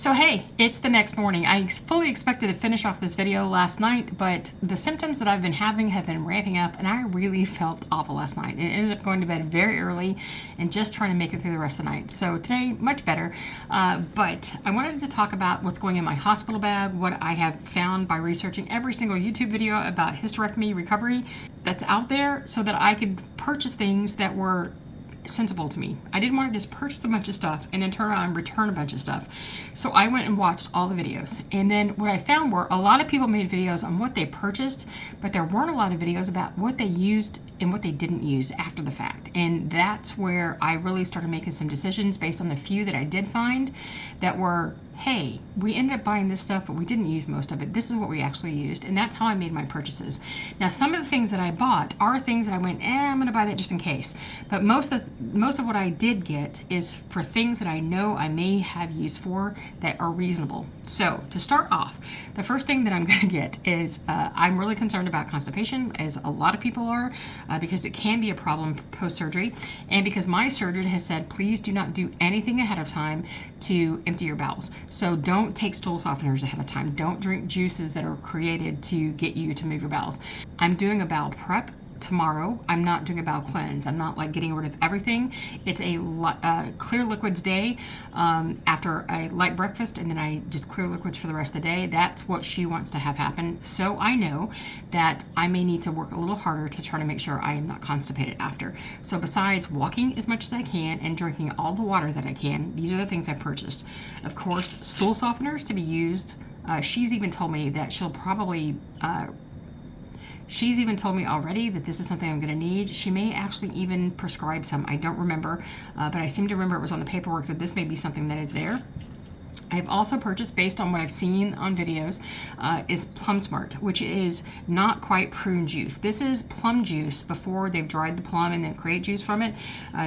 So hey, it's the next morning. I fully expected to finish off this video last night, but the symptoms that I've been having have been ramping up and I really felt awful last night. And ended up going to bed very early and just trying to make it through the rest of the night. So today, much better. But I wanted to talk about what's going in my hospital bag, what I have found by researching every single YouTube video about hysterectomy recovery that's out there so that I could purchase things that were sensible to me. I didn't want to just purchase a bunch of stuff and then turn around and return a bunch of stuff. So I went and watched all the videos. And then what I found were a lot of people made videos on what they purchased, but there weren't a lot of videos about what they used and what they didn't use after the fact. And that's where I really started making some decisions based on the few that I did find that were, hey, we ended up buying this stuff, but we didn't use most of it. This is what we actually used. And that's how I made my purchases. Now, some of the things that I bought are things that I went, I'm going to buy that just in case. But most of what I did get is for things that I know I may have use for that are reasonable. So to start off, the first thing that I'm going to get is I'm really concerned about constipation, as a lot of people are, because it can be a problem post-surgery. And because my surgeon has said, please do not do anything ahead of time to empty your bowels. So don't take stool softeners ahead of time. Don't drink juices that are created to get you to move your bowels. I'm doing a bowel prep tomorrow. I'm not doing a bowel cleanse. I'm not like getting rid of everything. It's a clear liquids day after a light breakfast, and then I just clear liquids for the rest of the day. That's what she wants to have happen. So I know that I may need to work a little harder to try to make sure I am not constipated after. So besides walking as much as I can and drinking all the water that I can, these are the things I purchased. Of course, stool softeners to be used. She's even told me that she'll probably She's even told me already that this is something I'm going to need. She may actually even prescribe some. I don't remember, but I seem to remember it was on the paperwork that this may be something that is there. I've also purchased, based on what I've seen on videos, is Plum Smart, which is not quite prune juice. This is plum juice before they've dried the plum and then create juice from it.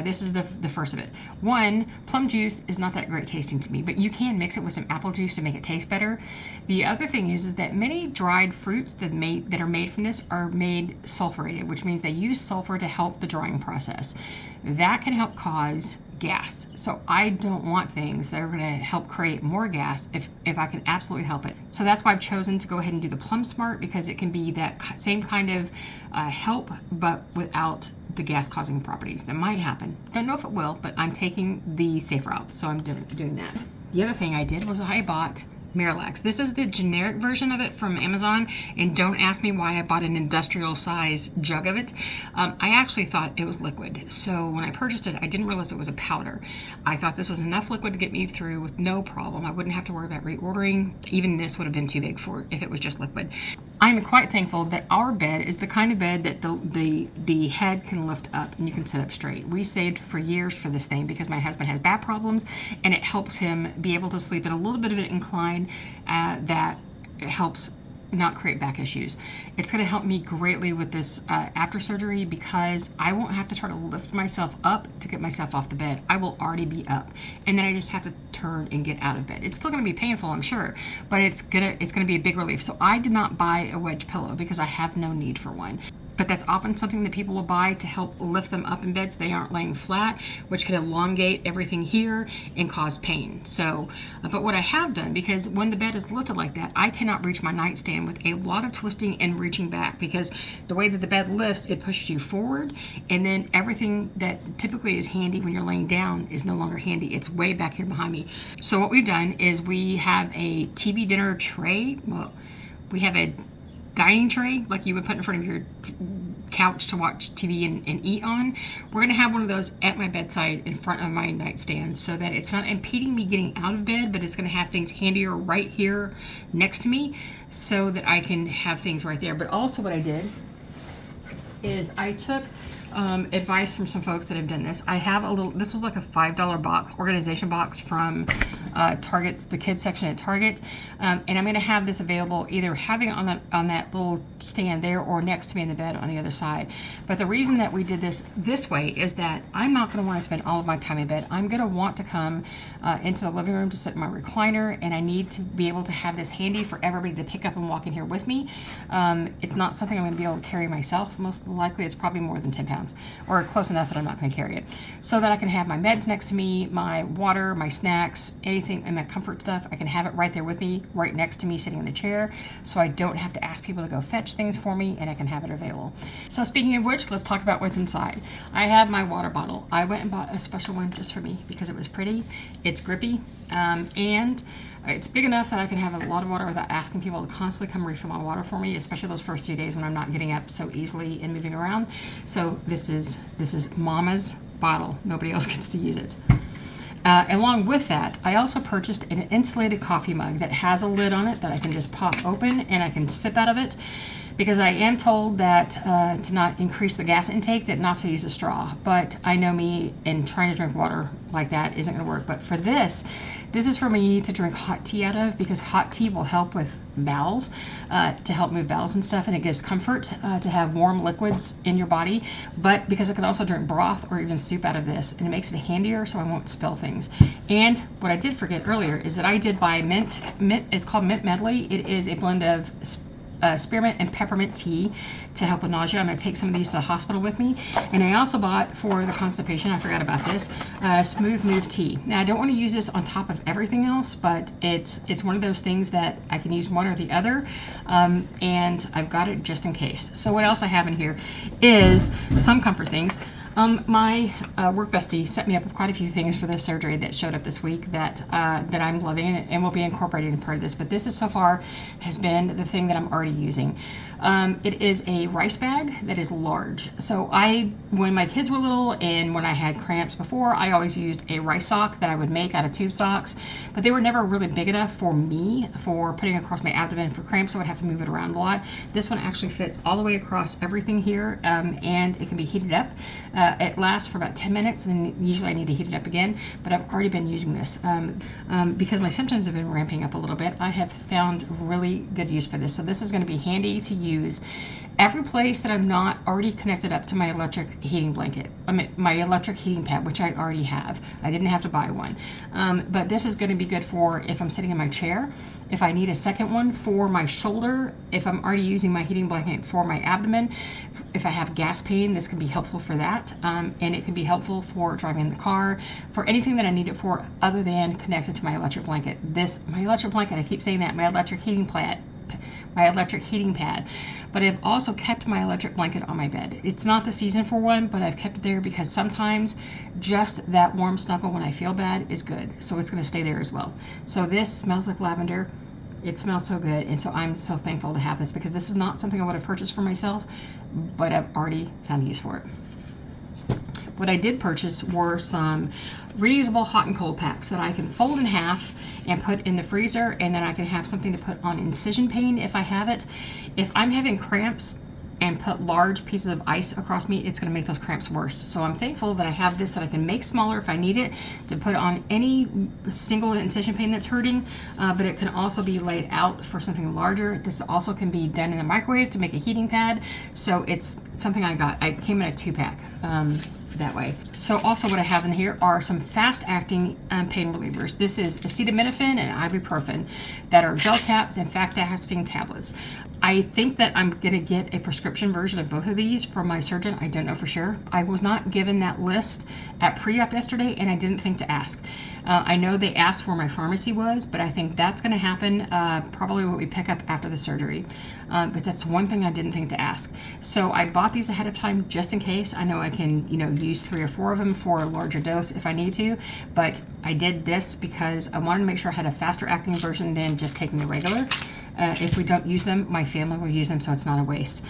This is the first of it. One, plum juice is not that great tasting to me, but you can mix it with some apple juice to make it taste better. The other thing is that many dried fruits that are made from this are made sulfurated, which means they use sulfur to help the drying process. That can help cause gas. So I don't want things that are going to help create more gas if I can absolutely help it. So that's why I've chosen to go ahead and do the Plum Smart, because it can be that same kind of help, but without the gas causing properties that might happen. Don't know if it will, but I'm taking the safe route, so I'm doing that. The other thing I did was I bought Miralax. This is the generic version of it from Amazon, and don't ask me why I bought an industrial size jug of it. I actually thought it was liquid, so when I purchased it, I didn't realize it was a powder. I thought this was enough liquid to get me through with no problem. I wouldn't have to worry about reordering. Even this would have been too big for it if it was just liquid. I'm quite thankful that our bed is the kind of bed that the head can lift up and you can sit up straight. We saved for years for this thing because my husband has back problems, and it helps him be able to sleep at a little bit of an incline that helps not create back issues. It's going to help me greatly with this after surgery, because I won't have to try to lift myself up to get myself off the bed. I will already be up, and then I just have to turn and get out of bed. It's still going to be painful, I'm sure, but it's gonna be a big relief. So I did not buy a wedge pillow because I have no need for one. But that's often something that people will buy to help lift them up in bed so they aren't laying flat, which can elongate everything here and cause pain. So, but what I have done, because when the bed is lifted like that, I cannot reach my nightstand with a lot of twisting and reaching back, because the way that the bed lifts, it pushes you forward, and then everything that typically is handy when you're laying down is no longer handy. It's way back here behind me. So what we've done is we have a TV dinner tray. Well, we have a dining tray like you would put in front of your couch to watch TV and eat on. We're going to have one of those at my bedside in front of my nightstand so that it's not impeding me getting out of bed, but it's going to have things handier right here next to me so that I can have things right there. But also what I did is I took advice from some folks that have done this. I have this was like a $5 box, organization box from Target's, the kids section at Target. And I'm going to have this available, either having it on that little stand there or next to me in the bed on the other side. But the reason that we did this way is that I'm not going to want to spend all of my time in bed. I'm going to want to come into the living room to sit in my recliner, and I need to be able to have this handy for everybody to pick up and walk in here with me. It's not something I'm going to be able to carry myself. Most likely it's probably more than 10 pounds, or close enough that I'm not going to carry it. So that I can have my meds next to me, my water, my snacks, anything anything in my comfort stuff, I can have it right there with me, right next to me sitting in the chair, so I don't have to ask people to go fetch things for me, and I can have it available. So speaking of which, let's talk about what's inside. I have my water bottle. I went and bought a special one just for me because it was pretty. It's grippy, and it's big enough that I can have a lot of water without asking people to constantly come refill my water for me, especially those first few days when I'm not getting up so easily and moving around. So this is Mama's bottle. Nobody else gets to use it. Along with that, I also purchased an insulated coffee mug that has a lid on it that I can just pop open and I can sip out of it, because I am told that to not increase the gas intake, that not to use a straw. But I know me, and trying to drink water like that isn't going to work. But for this is for me to drink hot tea out of, because hot tea will help with bowels, to help move bowels and stuff, and it gives comfort to have warm liquids in your body. But because I can also drink broth or even soup out of this, and it makes it handier so I won't spill things. And what I did forget earlier is that I did buy mint. It's called Mint Medley. It is a blend of spearmint and peppermint tea to help with nausea. I'm going to take some of these to the hospital with me. And I also bought, for the constipation, I forgot about this, Smooth Move tea. Now, I don't want to use this on top of everything else, but it's one of those things that I can use one or the other, and I've got it just in case. So what else I have in here is some comfort things. My work bestie set me up with quite a few things for this surgery that showed up this week that I'm loving and will be incorporated in part of this. But this is so far has been the thing that I'm already using. It is a rice bag that is large. So when my kids were little and when I had cramps before, I always used a rice sock that I would make out of tube socks, but they were never really big enough for me for putting across my abdomen for cramps, so I'd have to move it around a lot. This one actually fits all the way across everything here, and it can be heated up. It lasts for about 10 minutes, and then usually I need to heat it up again, but I've already been using this. Because my symptoms have been ramping up a little bit, I have found really good use for this. So this is going to be handy to use every place that I'm not already connected up to my electric heating blanket. My electric heating pad, which I already have. I didn't have to buy one. But this is going to be good for if I'm sitting in my chair, if I need a second one for my shoulder, if I'm already using my heating blanket for my abdomen, if I have gas pain, this can be helpful for that. And it can be helpful for driving the car, for anything that I need it for other than connected to my electric blanket. My electric blanket, I keep saying that, my electric heating pad, but I've also kept my electric blanket on my bed. It's not the season for one, but I've kept it there because sometimes just that warm snuggle when I feel bad is good. So it's going to stay there as well. So this smells like lavender. It smells so good, and so I'm so thankful to have this, because this is not something I would have purchased for myself, but I've already found use for it. What I did purchase were some reusable hot and cold packs that I can fold in half and put in the freezer, and then I can have something to put on incision pain if I have it. If I'm having cramps and put large pieces of ice across me, it's going to make those cramps worse. So I'm thankful that I have this that I can make smaller if I need it to put on any single incision pain that's hurting, but it can also be laid out for something larger. This also can be done in the microwave to make a heating pad. So it's something I got. I came in a 2-pack. That way. So also what I have in here are some fast-acting pain relievers. This is acetaminophen and ibuprofen that are gel caps and fast-acting tablets. I think that I'm going to get a prescription version of both of these from my surgeon. I don't know for sure. I was not given that list at pre-op yesterday, and I didn't think to ask. I know they asked where my pharmacy was, but I think that's going to happen probably what we pick up after the surgery. But that's one thing I didn't think to ask. So I bought these ahead of time just in case. I know I can, use 3 or 4 of them for a larger dose if I need to, but I did this because I wanted to make sure I had a faster acting version than just taking the regular. If we don't use them, my family will use them, so it's not a waste.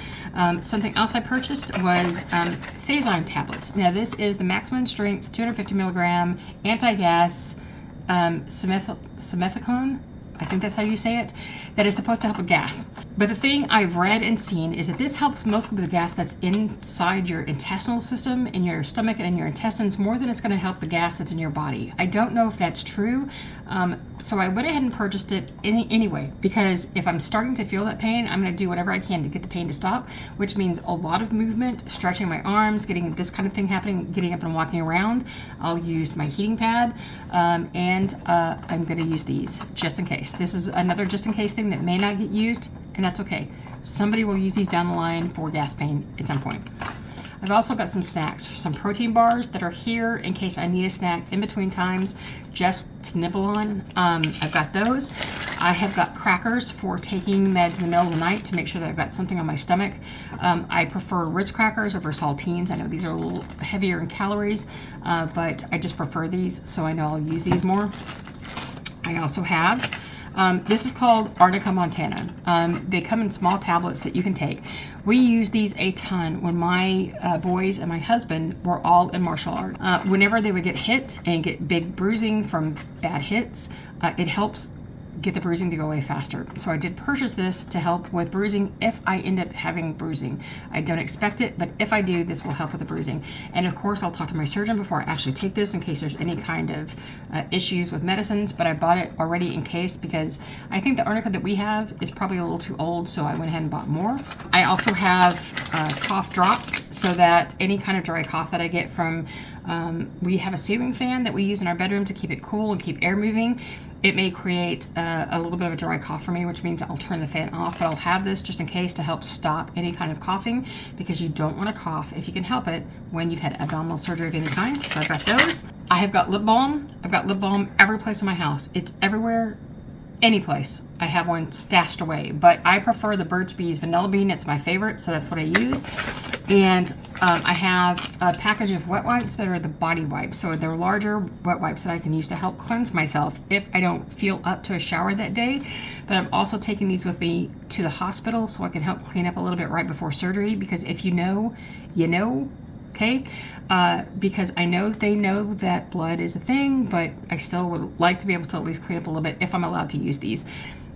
Something else I purchased was Phasime tablets. Now, this is the maximum strength, 250 milligram, anti-gas, simethicone, I think that's how you say it, that is supposed to help with gas. But the thing I've read and seen is that this helps mostly with the gas that's inside your intestinal system, in your stomach and in your intestines, more than it's going to help the gas that's in your body. I don't know if that's true, so I went ahead and purchased it anyway, because if I'm starting to feel that pain, I'm going to do whatever I can to get the pain to stop, which means a lot of movement, stretching my arms, getting this kind of thing happening, getting up and walking around. I'll use my heating pad, and I'm going to use these just in case. This is another just in case thing that may not get used, and that's okay. Somebody will use these down the line for gas pain at some point. I've also got some snacks, some protein bars that are here in case I need a snack in between times just to nibble on. I've got those. I have got crackers for taking meds in the middle of the night to make sure that I've got something on my stomach. I prefer Ritz crackers over saltines. I know these are a little heavier in calories, but I just prefer these, so I know I'll use these more. I also have, this is called Arnica Montana. They come in small tablets that you can take. We use these a ton when my boys and my husband were all in martial art. Whenever they would get hit and get big bruising from bad hits, it helps get the bruising to go away faster. So I did purchase this to help with bruising if I end up having bruising. I don't expect it, but if I do, this will help with the bruising. And of course, I'll talk to my surgeon before I actually take this in case there's any kind of issues with medicines, but I bought it already in case because I think the arnica that we have is probably a little too old, so I went ahead and bought more. I also have cough drops so that any kind of dry cough that I get from, we have a ceiling fan that we use in our bedroom to keep it cool and keep air moving. It may create a little bit of a dry cough for me, which means I'll turn the fan off, but I'll have this just in case to help stop any kind of coughing because you don't want to cough if you can help it when you've had abdominal surgery of any kind. So I've got those. I have got lip balm. I've got lip balm every place in my house. It's everywhere, any place. I have one stashed away, but I prefer the Burt's Bees Vanilla Bean. It's my favorite, so that's what I use. And I have a package of wet wipes that are the body wipes. So they're larger wet wipes that I can use to help cleanse myself if I don't feel up to a shower that day. But I'm also taking these with me to the hospital so I can help clean up a little bit right before surgery, because if you know, you know, okay? Because I know they know that blood is a thing, but I still would like to be able to at least clean up a little bit if I'm allowed to use these.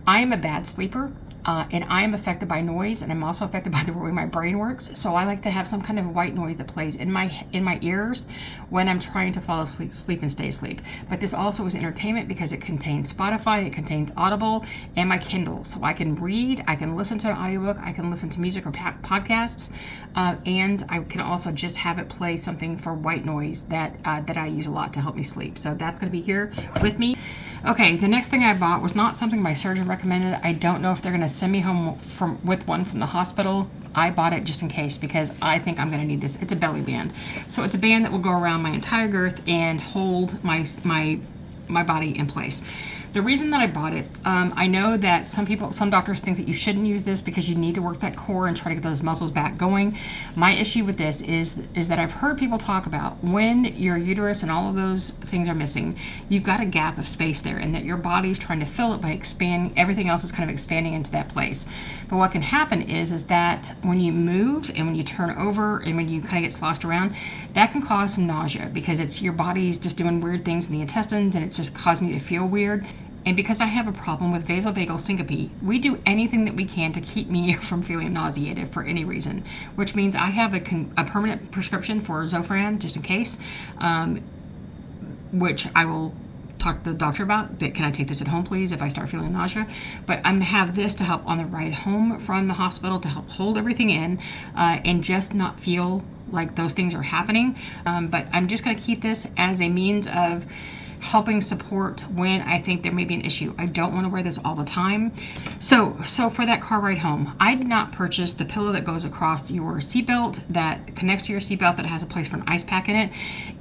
I am a bad sleeper. And I am affected by noise, and I'm also affected by the way my brain works. So I like to have some kind of white noise that plays in my ears when I'm trying to fall asleep and stay asleep. But this also is entertainment because it contains Spotify, it contains Audible, and my Kindle. So I can read, I can listen to an audiobook, I can listen to music or podcasts, and I can also just have it play something for white noise that I use a lot to help me sleep. So that's going to be here with me. Okay, the next thing I bought was not something my surgeon recommended. I don't know if they're going to send me home with one from the hospital. I bought it just in case because I think I'm going to need this. It's a belly band. So it's a band that will go around my entire girth and hold my body in place. The reason that I bought it, I know that some doctors think that you shouldn't use this because you need to work that core and try to get those muscles back going. My issue with this is that I've heard people talk about when your uterus and all of those things are missing, you've got a gap of space there, and that your body's trying to fill it by expanding. Everything else is kind of expanding into that place. But what can happen is that when you move and when you turn over and when you kind of get sloshed around, that can cause some nausea because it's your body's just doing weird things in the intestines and it's just causing you to feel weird. And because I have a problem with vasovagal syncope, we do anything that we can to keep me from feeling nauseated for any reason, which means I have a permanent prescription for Zofran just in case, which I will talk to the doctor about. That can I take this at home, please, if I start feeling nausea? But I'm gonna have this to help on the ride home from the hospital to help hold everything in and just not feel like those things are happening. But I'm just gonna keep this as a means of helping support when I think there may be an issue. I don't want to wear this all the time. So for that car ride home, I did not purchase the pillow that goes across your seatbelt that connects to your seatbelt that has a place for an ice pack in it.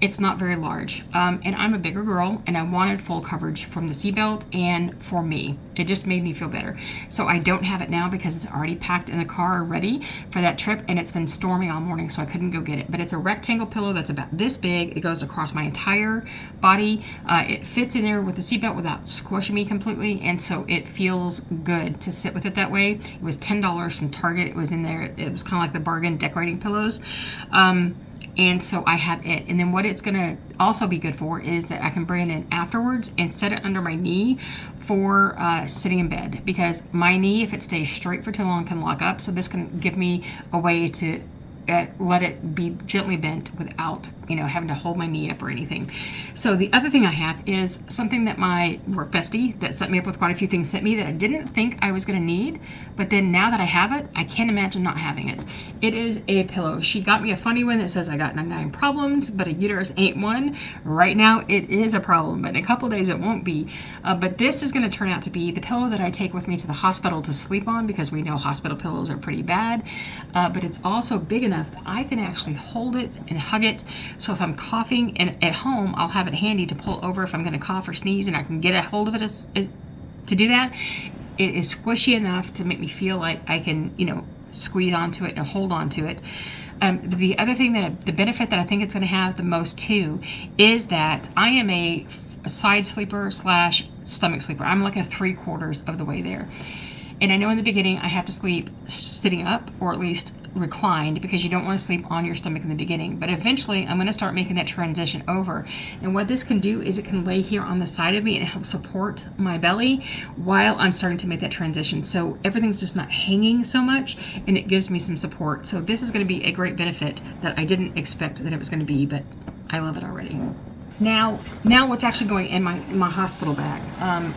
It's not very large. And I'm a bigger girl and I wanted full coverage from the seatbelt and for me. It just made me feel better. So I don't have it now because it's already packed in the car ready for that trip, and it's been storming all morning, so I couldn't go get it. But it's a rectangle pillow that's about this big. It goes across my entire body. It fits in there with the seatbelt without squishing me completely, and so it feels good to sit with it that way. It was $10 from Target. It was in there. It was kind of like the bargain decorating pillows. And so I have it. And then what it's going to also be good for is that I can bring it in afterwards and set it under my knee for sitting in bed, because my knee, if it stays straight for too long, can lock up. So this can give me a way to let it be gently bent without having to hold my knee up or anything. So the other thing I have is something that my work bestie that set me up with quite a few things sent me that I didn't think I was going to need, but then now that I have it, I can't imagine not having it. It is a pillow. She got me a funny one that says I got 99 problems, but a uterus ain't one. Right now it is a problem, but in a couple of days it won't be. But this is going to turn out to be the pillow that I take with me to the hospital to sleep on, because we know hospital pillows are pretty bad. But it's also big enough that I can actually hold it and hug it. So if I'm coughing and at home, I'll have it handy to pull over if I'm going to cough or sneeze, and I can get a hold of it to do that. It is squishy enough to make me feel like I can, squeeze onto it and hold onto it. The other thing the benefit that I think it's going to have the most too is that I am a side sleeper / stomach sleeper. I'm like a 3/4 of the way there. And I know in the beginning I have to sleep sitting up, or at least reclined, because you don't want to sleep on your stomach in the beginning. But eventually I'm going to start making that transition over. And what this can do is it can lay here on the side of me and help support my belly while I'm starting to make that transition. So everything's just not hanging so much, and it gives me some support. So this is going to be a great benefit that I didn't expect that it was going to be, but I love it already. Now what's actually going in my hospital bag.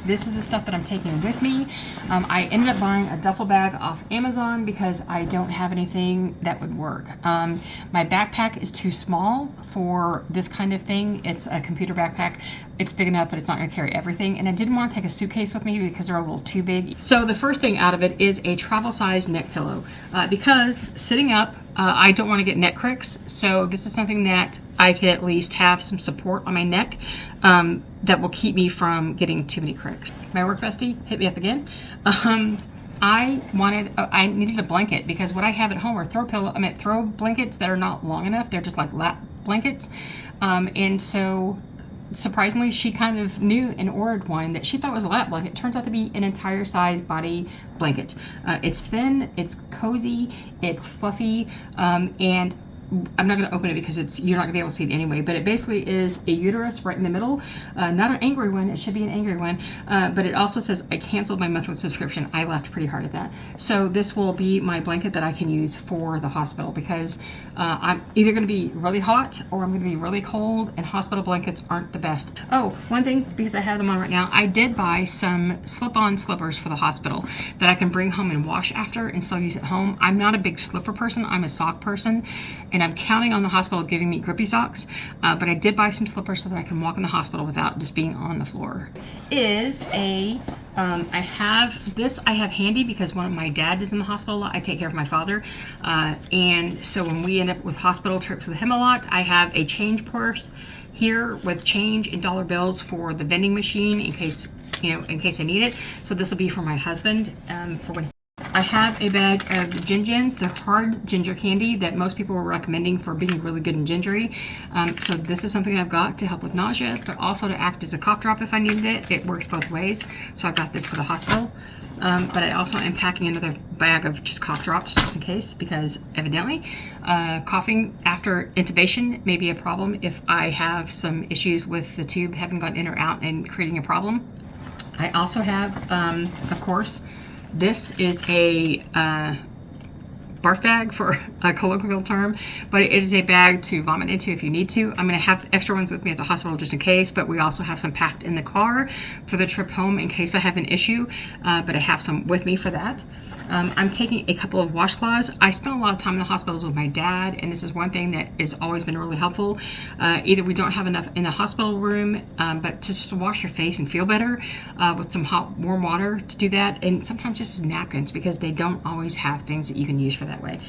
This is the stuff that I'm taking with me. I ended up buying a duffel bag off Amazon because I don't have anything that would work. My backpack is too small for this kind of thing. It's a computer backpack. It's big enough, but it's not going to carry everything. And I didn't want to take a suitcase with me because they're a little too big. So the first thing out of it is a travel size neck pillow. Because sitting up, I don't want to get neck cricks, so this is something that I can at least have some support on my neck that will keep me from getting too many cricks. My work bestie hit me up again. I needed a blanket, because what I have at home are throw blankets that are not long enough. They're just like lap blankets, and so surprisingly, she kind of knew and ordered one that she thought was a lap blanket. It turns out to be an entire size body blanket. It's thin, it's cozy, it's fluffy, and I'm not going to open it because you're not going to be able to see it anyway, but it basically is a uterus right in the middle. Not an angry one. It should be an angry one. But it also says, I canceled my monthly subscription. I laughed pretty hard at that. So this will be my blanket that I can use for the hospital, because I'm either going to be really hot or I'm going to be really cold, and hospital blankets aren't the best. Oh, one thing, because I have them on right now, I did buy some slip-on slippers for the hospital that I can bring home and wash after and still use at home. I'm not a big slipper person. I'm a sock person, and I'm counting on the hospital giving me grippy socks, but I did buy some slippers so that I can walk in the hospital without just being on the floor. I have handy because my dad is in the hospital a lot. I take care of my father, and so when we end up with hospital trips with him a lot, I have a change purse here with change and dollar bills for the vending machine in case I need it. So this will be for my husband for when. I have a bag of Gingins, the hard ginger candy that most people were recommending for being really good and gingery. So this is something I've got to help with nausea, but also to act as a cough drop if I needed it. It works both ways. So I've got this for the hospital. But I also am packing another bag of just cough drops just in case, because evidently coughing after intubation may be a problem if I have some issues with the tube having gone in or out and creating a problem. I also have, of course, this is a barf bag for a colloquial term, but it is a bag to vomit into if you need to. I'm going to have extra ones with me at the hospital just in case, but we also have some packed in the car for the trip home in case I have an issue, but I have some with me for that. I'm taking a couple of washcloths. I spent a lot of time in the hospitals with my dad, and this is one thing that has always been really helpful. Either we don't have enough in the hospital room, but to just wash your face and feel better with some hot, warm water to do that, and sometimes just napkins, because they don't always have things that you can use for that way.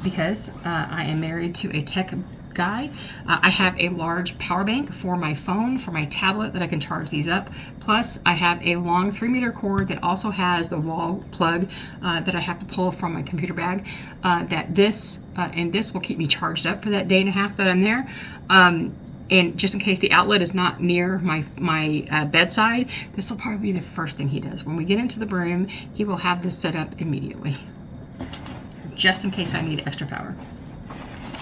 Because I am married to a tech guy. I have a large power bank for my phone, for my tablet, that I can charge these up. Plus, I have a long 3-meter cord that also has the wall plug that I have to pull from my computer bag. This will keep me charged up for that day and a half that I'm there. And just in case the outlet is not near my bedside, this will probably be the first thing he does. When we get into the room, he will have this set up immediately, just in case I need extra power.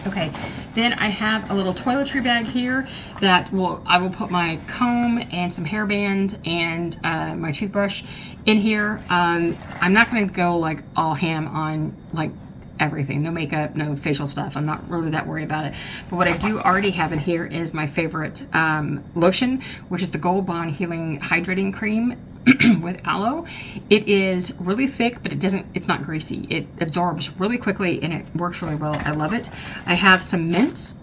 Okay, then I have a little toiletry bag here that I will put my comb and some hairband and my toothbrush in here. I'm not going to go like all ham on like everything. No makeup, no facial stuff. I'm not really that worried about it. But what I do already have in here is my favorite lotion, which is the Gold Bond Healing Hydrating Cream with aloe. It is really thick, but it's not greasy. It absorbs really quickly and it works really well. I love it. I have some mints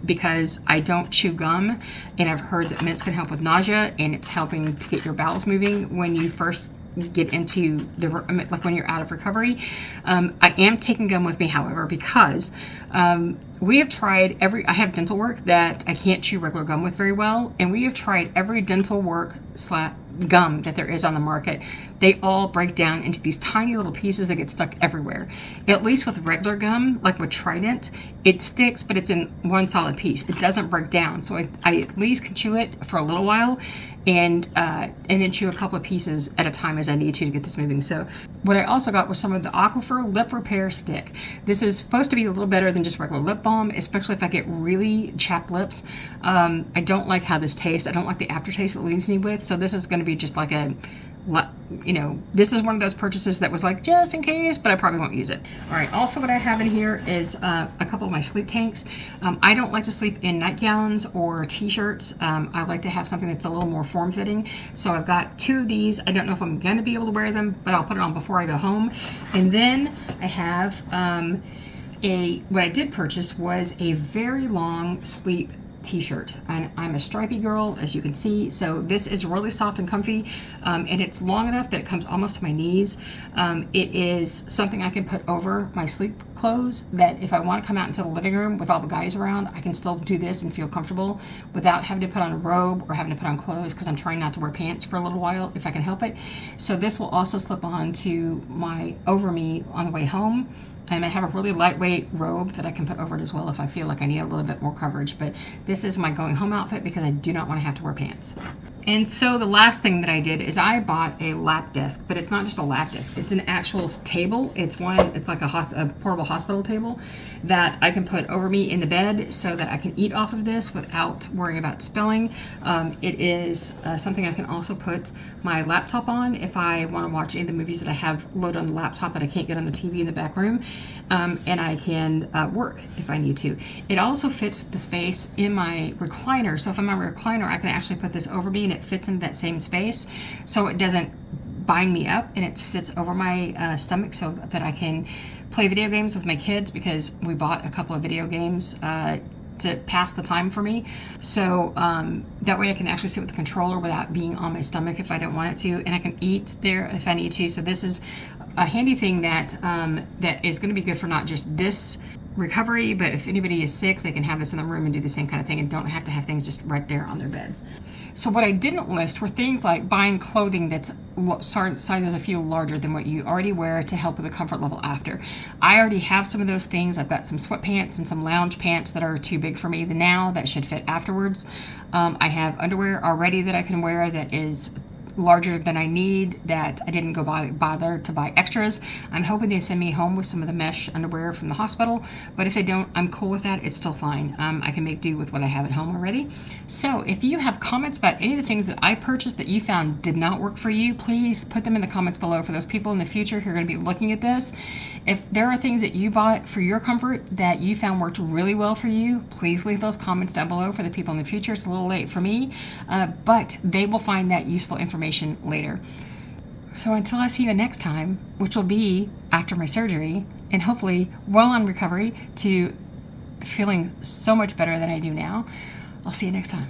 because I don't chew gum, and I've heard that mints can help with nausea, and it's helping to get your bowels moving when you first get into like when you're out of recovery. I am taking gum with me, however, because we have tried I have dental work that I can't chew regular gum with very well, and we have tried every dental work gum that there is on the market. They all break down into these tiny little pieces that get stuck everywhere. At least with regular gum, like with Trident, it sticks, but it's in one solid piece. It doesn't break down. So I at least can chew it for a little while and then chew a couple of pieces at a time as I need to get this moving. So what I also got was some of the Aquifer Lip Repair Stick. This is supposed to be a little better than just regular lip balm, especially if I get really chapped lips. I don't like how this tastes. I don't like the aftertaste it leaves me with. So this is going to be just like this is one of those purchases that was like just in case, but I probably won't use it. All right, also what I have in here is a couple of my sleep tanks. I don't like to sleep in nightgowns or t-shirts. I like to have something that's a little more form-fitting. So I've got 2 of these. I don't know if I'm gonna be able to wear them, but I'll put it on before I go home. And then I have what I did purchase was a very long sleep t-shirt, and I'm a stripy girl, as you can see, so this is really soft and comfy, and it's long enough that it comes almost to my knees. It is something I can put over my sleep clothes, that if I want to come out into the living room with all the guys around, I can still do this and feel comfortable without having to put on a robe or having to put on clothes, because I'm trying not to wear pants for a little while if I can help it. So this will also slip on to my over me on the way home. And I have a really lightweight robe that I can put over it as well if I feel like I need a little bit more coverage. But this is my going home outfit because I do not want to have to wear pants. And so the last thing that I did is I bought a lap desk, but it's not just a lap desk. It's an actual table. It's like a portable hospital table that I can put over me in the bed so that I can eat off of this without worrying about spilling. It is something I can also put my laptop on if I want to watch any of the movies that I have loaded on the laptop that I can't get on the TV in the back room. And I can work if I need to. It also fits the space in my recliner. So if I'm on a recliner, I can actually put this over me and it fits into that same space. So it doesn't bind me up, and it sits over my stomach so that I can play video games with my kids, because we bought a couple of video games to pass the time for me. So that way I can actually sit with the controller without being on my stomach if I don't want it to, and I can eat there if I need to. So this is a handy thing that that is going to be good for not just this recovery, but if anybody is sick, they can have this in the room and do the same kind of thing and don't have to have things just right there on their beds. So what I didn't list were things like buying clothing that's sizes a few larger than what you already wear to help with the comfort level after. I already have some of those things. I've got some sweatpants and some lounge pants that are too big for me now that should fit afterwards. I have underwear already that I can wear that is larger than I need, that I didn't go bother to buy extras. I'm hoping they send me home with some of the mesh underwear from the hospital, but if they don't, I'm cool with that. It's still fine. I can make do with what I have at home already. So if you have comments about any of the things that I purchased that you found did not work for you, please put them in the comments below for those people in the future who are going to be looking at this. If there are things that you bought for your comfort that you found worked really well for you, please leave those comments down below for the people in the future. It's a little late for me, but they will find that useful information later. So until I see you next time, which will be after my surgery and hopefully well on recovery to feeling so much better than I do now, I'll see you next time.